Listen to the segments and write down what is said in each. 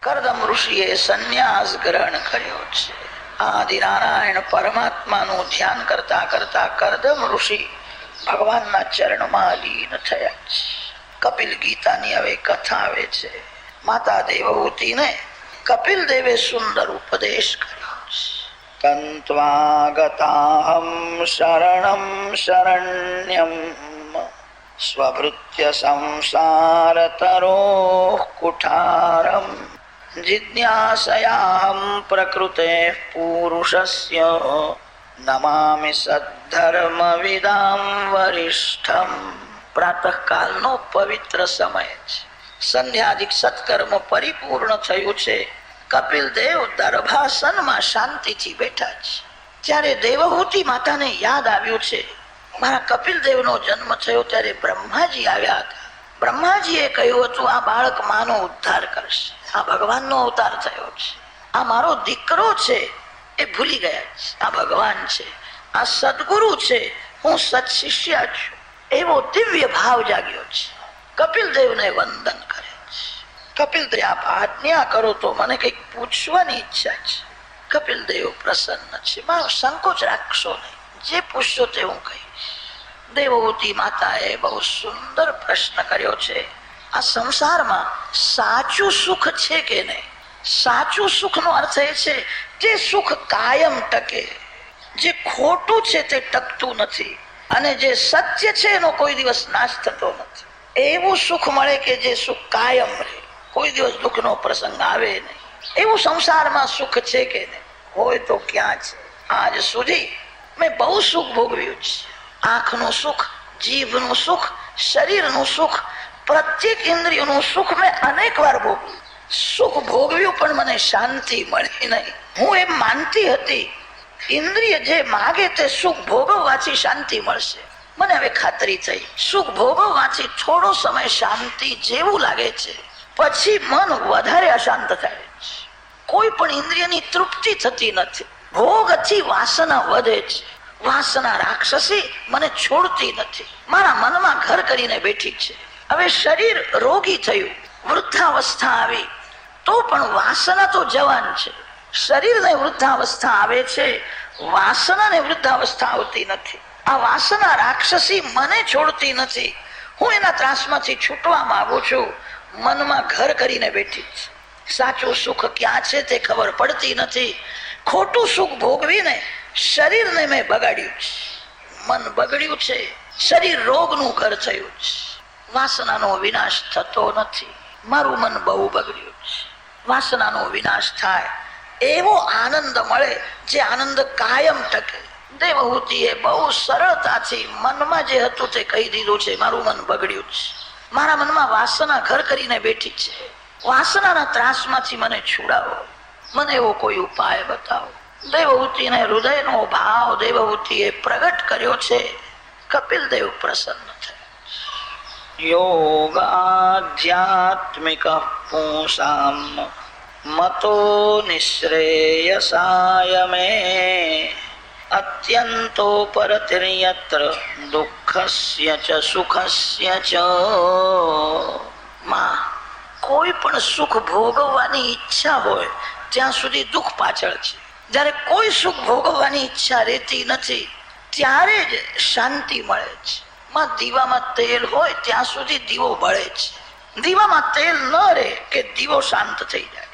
કરદમ ઋષિએ સંન્યાસ ગ્રહણ કર્યો છે. આદિનારાયણ પરમાત્માનું ધ્યાન કરતા કરતા કરદમ ઋષિ ભગવાનના ચરણમાં લીન થયા છે. કપિલ ગીતાની હવે કથા આવે છે. માતા દેવહૂતિને કપિલ દેવે સુંદર ઉપદેશ કર્યો છે. તંત્વાગતાહમ શરણમ શરણ્યમ સ્વભૃત્ય સંસાર તરોઃ કુઠારમ જિજ્ઞાસયાહમ પ્રકૃતે પુરુષસ્ય નમામિ સદ્ધર્મવિદામ વરિષ્ઠમ. પ્રાતઃકાલનો પવિત્ર સમય છે. સંધ્યાદિક સત્કર્મ પરિપૂર્ણ થયું છે. કપિલ દેવ દર્ભાસનમાં શાંતિથી બેઠા છે. ત્યારે દેવહૂતિ માતાને યાદ આવ્યું છે, મારા કપિલ દેવનો જન્મ થયો ત્યારે બ્રહ્માજી આવ્યા હતા. બ્રહ્માજીએ કહ્યું હતું આ બાળક માનો ઉદ્ધાર કરશે. આ ભગવાનનો અવતાર થયો છે. આ મારો દીકરો છે એ ભૂલી ગયા છે. આ ભગવાન છે, આ સદગુરુ છે, હું સત્શિષ્ય છું. એવો દિવ્ય ભાવ જાગ્યો છે. કપિલ દેવને વંદન કરે છે. કપિલ દેવ આપ આજ્ઞા કરો તો મને કંઈક પૂછવાની ઈચ્છા છે. કપિલ દેવ પ્રસન્ન છે. મારો સંકોચ રાખશો નહીં, જે પૂછશો તે હું કહીશ. દેવહૂતિ માતાએ બહુ સુંદર પ્રશ્ન કર્યો છે. આ સંસારમાં સાચું સુખ છે કે નહીં? સાચું સુખનો અર્થ એ છે જે સુખ કાયમ ટકે. જે ખોટું છે તે ટકતું નથી, અને જે સત્ય છે એનો કોઈ દિવસ નાશ થતો નથી. એવું સુખ મળે કે જે સુખ કાયમ રહે, કોઈ દિવસ દુઃખનો પ્રસંગ આવે નહીં. એવું સંસારમાં સુખ છે કે નહીં? હોય તો ક્યાં છે? આજ સુધી મેં બહુ સુખ ભોગવ્યું છે. આંખનું સુખ, જીભનું સુખ, શરીરનું સુખ, પ્રત્યેક ઇન્દ્રિયનું સુખ મેં અનેક વાર ભોગવ્યું. સુખ ભોગવ્યું પણ મને શાંતિ મળી નહીં. હું એમ માનતી હતી ઇન્દ્રિય જે માગે તે સુખ ભોગવવાથી શાંતિ મળશે. મને હવે ખાતરી થઈ, સુખ ભોગવવાથી થોડો સમય શાંતિ જેવું લાગે છે, પછી મન વધારે અશાંત થાય છે. કોઈ પણ ઇન્દ્રિયની તૃપ્તિ થતી નથી. ભોગથી વાસના વધે છે. વાસના રાક્ષસી મને છોડતી નથી. મારા મનમાં ઘર કરીને બેઠી છે. હવે શરીર રોગી થયું, વૃદ્ધાવસ્થા આવી, તો પણ વાસના તો જવાન છે. શરીરને વૃદ્ધાવસ્થા આવે છે, વાસનાને વૃદ્ધાવસ્થા આવતી નથી. આ વાસના રાક્ષસી મને છોડતી નથી. હું એના ત્રાસમાંથી છૂટવા માંગુ છું. મનમાં ઘર કરીને બેઠી છે. સાચું સુખ ક્યાં છે તે ખબર પડતી નથી. ખોટું સુખ ભોગવીને શરીરને મેં બગાડ્યું છે. મન બગડ્યું છે. શરીર રોગનું ઘર થયું છે. વાસનાનો વિનાશ થતો નથી. મારું મન બહુ બગડ્યું છે. વાસનાનો વિનાશ થાય એવો આનંદ મળે જે આનંદ કાયમ ટકે. દેવહૂતિએ બહુ સરળતાથી મનમાં જે હતું તે કહી દીધું છે. મારું મન બગડ્યું છે. મારા મનમાં વાસના ઘર કરીને બેઠી છે. વાસનાના ત્રાસમાંથી મને છોડાવો. મને એવો કોઈ ઉપાય બતાવો. દેવહૂતિને હૃદયનો ભાવ દેવહૂતિએ પ્રગટ કર્યો છે. કપિલ દેવ પ્રસન્ન થયા. યોગાધ્યાત્મિક પુંસામ મતો નિશ્રેયસાય મે અત્યંતો પરતિર્યત્ર દુઃખસ્ય ચ સુખસ્ય ચ. માં, કોઈ પણ સુખ ભોગવવાની ઈચ્છા હોય ત્યાં સુધી દુઃખ પાછળ છે. જ્યારે કોઈ સુખ ભોગવવાની ઈચ્છા રહેતી નથી ત્યારે જ શાંતિ મળે છે. માં, દીવામાં તેલ હોય ત્યાં સુધી દીવો બળે છે. દીવામાં તેલ ન રહે કે દીવો શાંત થઈ જાય.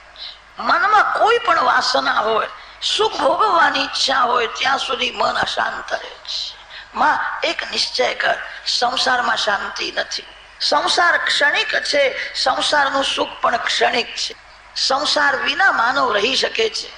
મનમાં કોઈ પણ વાસના હોય, સુખ ભોગવવાની ઈચ્છા હોય ત્યાં સુધી મન અશાંત રહે છે. માં, એક નિશ્ચય કર, સંસારમાં શાંતિ નથી. સંસાર ક્ષણિક છે. સંસારનું સુખ પણ ક્ષણિક છે. સંસાર વિના માનવ રહી શકે છે.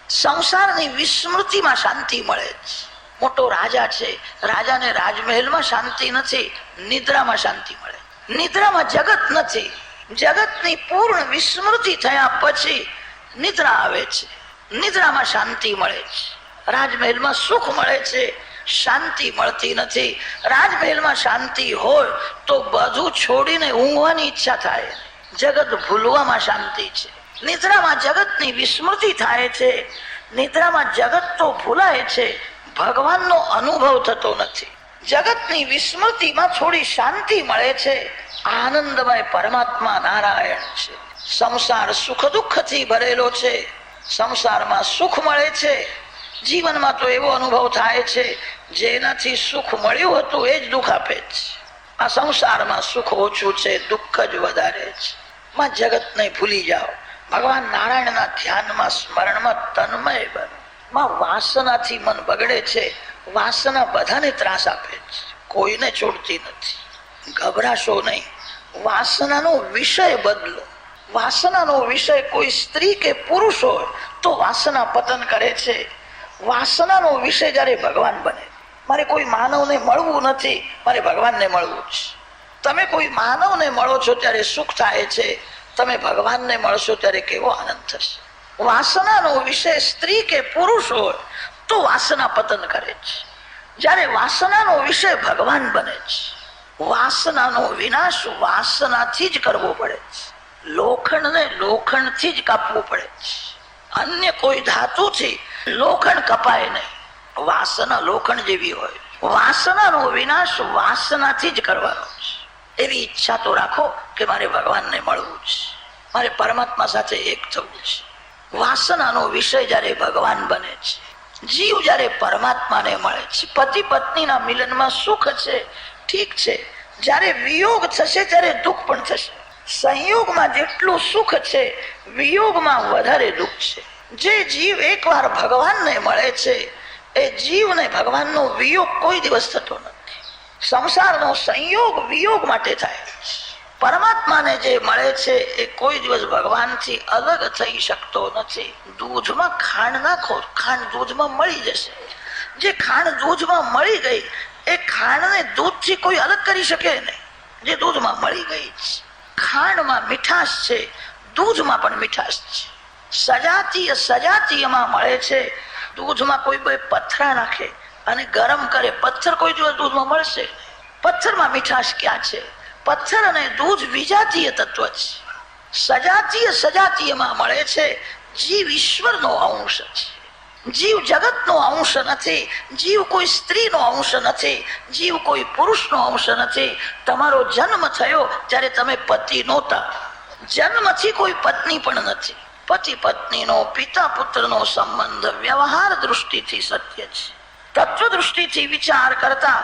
સંસારની વિસ્મૃતિમાં શાંતિ મળે છે. મોટો રાજા છે, રાજાને રાજમહેલમાં શાંતિ નથી, નિદ્રામાં શાંતિ મળે. નિદ્રામાં જગત નથી. જગતની પૂર્ણ વિસ્મૃતિ થયા પછી નિદ્રા આવે છે. નિદ્રામાં શાંતિ મળે છે. રાજમહેલમાં સુખ મળે છે, શાંતિ મળતી નથી. રાજમહેલમાં શાંતિ હોય તો બધું છોડીને ઊંઘવાની ઈચ્છા થાય. જગત ભૂલવામાં શાંતિ છે. નિદ્રામાં જગતની વિસ્મૃતિ થાય છે. નિદ્રામાં જગત તો ભૂલાય છે, ભગવાનનો અનુભવ થતો નથી. જગતની વિસ્મૃતિમાં થોડી શાંતિ મળે છે. આનંદમય પરમાત્મા નારાયણ છે. સંસાર સુખ દુઃખથી ભરેલો છે. સંસારમાં સુખ મળે છે. જીવનમાં તો એવો અનુભવ થાય છે જેનાથી સુખ મળ્યું હતું એ જ દુઃખ આપે છે. આ સંસારમાં સુખ ઓછું છે, દુઃખ જ વધારે છે. માં જગતને ભૂલી જાઓ, ભગવાન નારાયણના ધ્યાનમાં સ્મરણમાં તન્મય બનો. માં વાસનાથી મન બગડે છે. વાસના બધાને ત્રાસ આપે છે, કોઈને છોડતી નથી. ગભરાશો નહીં. વાસનાનો વિષય બદલો. વાસનાનો વિષય કોઈ સ્ત્રી કે પુરુષ હોય તો વાસના પતન કરે છે. વાસનાનો વિષય જયારે ભગવાન બને, મારે કોઈ માનવને મળવું નથી, મારે ભગવાનને મળવું છે. તમે કોઈ માનવને મળો છો ત્યારે સુખ થાય છે, તમે ભગવાનને મળશો ત્યારે કેવો આનંદ થશે. વાસનાનો વિષય સ્ત્રી કે પુરુષ હોય તો વાસના પતન કરે છે. જ્યારે વાસનાનો વિષય ભગવાન બને છે, વાસનાનો વિનાશ વાસનાથી જ કરવો પડે છે. લોખંડને લોખંડથી જ કાપવું પડે છે. અન્ય કોઈ ધાતુથી લોખંડ કપાય નહીં. વાસના લોખંડ જેવી હોય. વાસનાનો વિનાશ વાસનાથી જ કરવાનો છે. એવી ઈચ્છા તો રાખો કે મારે ભગવાનને મળવું છે, મારે પરમાત્મા સાથે એક થવું છે. વાસનાનો વિષય જ્યારે ભગવાન બને છે, જીવ જ્યારે પરમાત્માને મળે છે, પતિ પત્નીના મિલનમાં સુખ છે, ઠીક છે. જ્યારે વિયોગ થશે ત્યારે દુઃખ પણ થશે. સંયોગમાં જેટલું સુખ છે, વિયોગમાં વધારે દુઃખ છે. જે જીવ એકવાર ભગવાનને મળે છે એ જીવને ભગવાનનો વિયોગ કોઈ દિવસ થતો નથી. સંસારનો સંયોગ વિયોગ માટે થાય. પરમાત્માને જે મળે છે એ કોઈ દિવસ ભગવાનથી અલગ થઈ શકતો નથી. દૂધમાં ખાંડ નાખો, ખાંડ દૂધમાં મળી જશે. જે ખાંડ દૂધમાં મળી ગઈ એ ખાંડને દૂધથી કોઈ અલગ કરી શકે નહીં. જે દૂધમાં મળી ગઈ છે. ખાંડમાં મીઠાશ છે, દૂધમાં પણ મીઠાશ છે. સજાતીય સજાતીયમાં મળે છે. દૂધમાં કોઈ પથરા નાખે અને ગરમ કરે, પથ્થર કોઈ દિવસ દૂધમાં મળશે. પથ્થરમાં મીઠાશ ક્યાં છે? પથ્થર અને દૂધ વિજાતીય તત્વ છે. સજાતીય સજાતીયમાં મળે છે. જીવ ઈશ્વરનો અંશ છે. જીવ જગતનો અંશ નથી. જીવ કોઈ સ્ત્રીનો અંશ નથી. જીવ કોઈ પુરુષનો અંશ નથી. તમારો જન્મ થયો ત્યારે તમે પતિ નહોતા. જન્મથી કોઈ પત્ની પણ નથી. પતિ પત્નીનો, પિતા પુત્રનો સંબંધ વ્યવહાર દૃષ્ટિથી સત્ય છે. તત્વ દૃષ્ટિથી વિચાર કરતા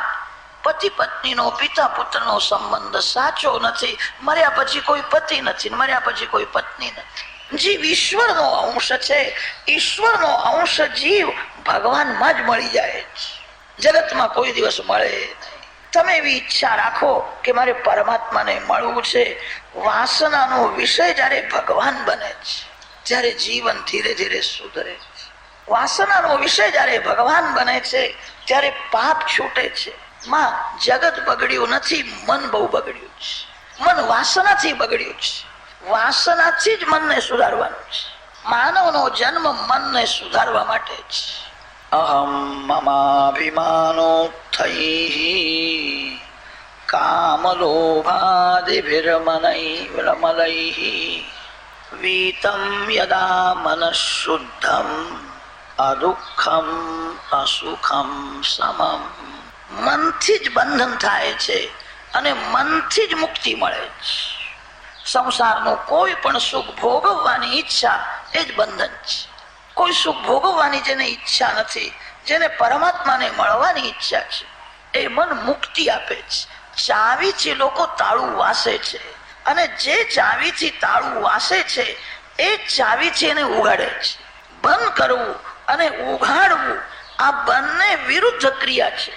પતિ પત્નીનો, પિતા પુત્રનો સંબંધ સાચો નથી. મર્યા પછી કોઈ પતિ નથી, મર્યા પછી કોઈ પત્ની નથી. જીવ ઈશ્વરનો અંશ છે. ઈશ્વરનો અંશ જીવ ભગવાનમાં જ મળી જાય છે. જગતમાં કોઈ દિવસ મળે નહીં. તમે એવી ઈચ્છા રાખો કે મારે પરમાત્માને મળવું છે. વાસનાનો વિષય જ્યારે ભગવાન બને છે ત્યારે જીવન ધીરે ધીરે સુધરે છે. વાસનાનો વિષય જ્યારે ભગવાન બને છે ત્યારે પાપ છૂટે છે. માં જગત બગડ્યું નથી, મન બહુ બગડ્યું છે. મન વાસનાથી બગડ્યું છે. વાસનાથી જ મનને સુધારવાનું છે. માનવનો જન્મ મનને સુધારવા માટે છે. અહમ મમાભિમાનો થૈ કામલોભાદિભિર્મનૈર્મલૈઃ વીતમ યદા મનઃશુદ્ધમ અદુઃખમ અસુખમ સમમ. મનથી જ બંધન થાય છે અને મનથી જ મુક્તિ મળે છે. સંસારનું કોઈ પણ સુખ ભોગવવાની ઈચ્છા એ જ બંધન છે. કોઈ સુખ ભોગવવાની જેને ઈચ્છા નથી, જેને પરમાત્માને મળવાની ઈચ્છા છે, એ મન મુક્તિ આપે છે. ચાવીથી લોકો તાળું વાસે છે અને જે ચાવીથી તાળું વાસે છે એ ચાવીથી એને ઉગાડે છે. બંધ કરવું અને ઉઘાડવું આ બંને વિરુદ્ધ ક્રિયા છે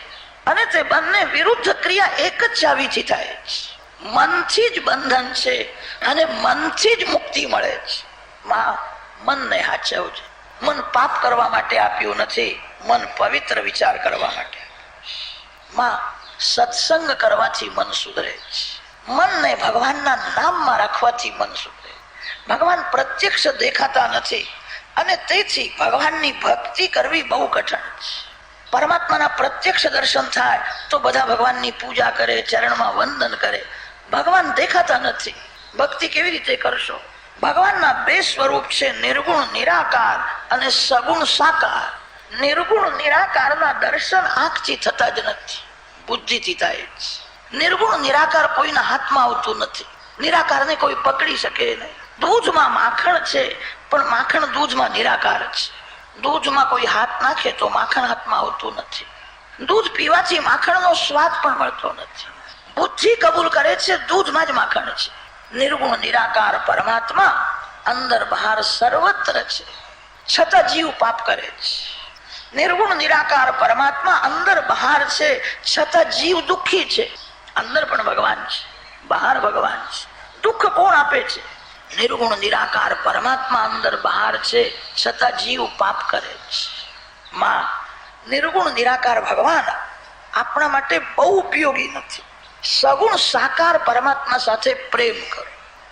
અને તે બંને વિરુદ્ધ ક્રિયા એક જ ચાવીથી થાય છે. મનથી જ બંધન છે અને મનથી જ મુક્તિ મળે છે. મનને હાચવજે. મન પાપ કરવા માટે આપ્યું નથી, મન પવિત્ર વિચાર કરવા માટે. સત્સંગ કરવાથી મન સુધરે છે. મનને ભગવાનના નામમાં રાખવાથી મન સુધરે. ભગવાન પ્રત્યક્ષ દેખાતા નથી અને તેથી ભગવાનની ભક્તિ કરવી બહુ કઠણ છે. પરમાત્માના પ્રત્યક્ષ દર્શન થાય તો બધા ભગવાનની પૂજા કરે, ચરણમાં વંદન કરે. ભગવાન દેખાતા નથી, ભક્તિ કેવી રીતે કરશો? ભગવાનના બે સ્વરૂપ છે, નિર્ગુણ નિરાકાર અને સગુણ સાકાર. નિર્ગુણ નિરાકારના દર્શન આંખથી થતા જ નથી, બુદ્ધિથી થાય છે. નિર્ગુણ નિરાકાર કોઈના હાથમાં આવતું નથી. નિરાકારને કોઈ પકડી શકે નહીં. દૂધમાં માખણ છે, પણ માખણ દૂધમાં નિરાકાર છે. દૂધમાં કોઈ હાથ નાખે તો માખણ હાથમાં આવતું નથી. દૂધ પીવાથી માખણનો સ્વાદ પણ મળતો નથી. બુદ્ધિ કબૂલ કરે છે દૂધમાં જ માખણ છે. નિર્ગુણ નિરાકાર પરમાત્મા અંદર બહાર સર્વત્ર છે, છતાં જીવ પાપ કરે છે. નિર્ગુણ નિરાકાર પરમાત્મા અંદર બહાર છે, છતાં જીવ દુઃખી છે. અંદર પણ ભગવાન છે, બહાર ભગવાન છે. દુઃખ કોણ આપે છે? નિર્ગુણ નિરાકાર પરમાત્મા અંદર બહાર છે, છતાં જીવ પાપ કરે છે. માં નિર્ગુણ નિરાકાર ભગવાન આપણા માટે બહુ ઉપયોગી નથી. સગુણ સાકાર પરમાત્મા સાથે પ્રેમ કરો.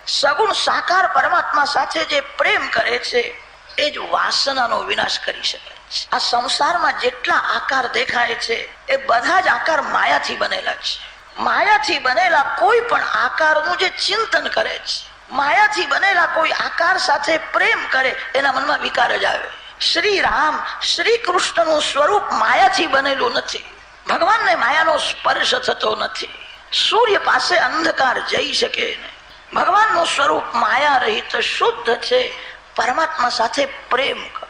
સગુણ સાકાર પરમાત્મા સાથે જે પ્રેમ કરે છે એ જ વાસનાનો વિનાશ કરી શકે છે. આ સંસારમાં જેટલા આકાર દેખાય છે એ બધા જ આકાર માયાથી બનેલા છે. માયાથી બનેલા કોઈ પણ આકારનું જે ચિંતન કરે છે, માયાથી બનેલા કોઈ આકાર સાથે પ્રેમ કરે, એના મનમાં વિકાર જ આવે. શ્રી રામ શ્રી કૃષ્ણનું સ્વરૂપ માયાથી બનેલું નથી. ભગવાનને માયાનો સ્પર્શ થતો નથી. સૂર્ય પાસે અંધકાર જઈ શકે નહીં. ભગવાનનું સ્વરૂપ માયા રહિત શુદ્ધ છે. પરમાત્મા સાથે પ્રેમ કરો.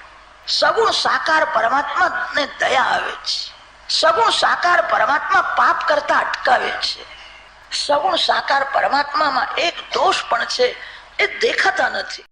સગુણ સાકાર પરમાત્માને દયા આવે છે. સગુણ સાકાર પરમાત્મા પાપ કરતા અટકાવે છે. સગુણ સાકાર પરમાત્મામાં એક દોષ પણ છે, એ દેખાતા નથી.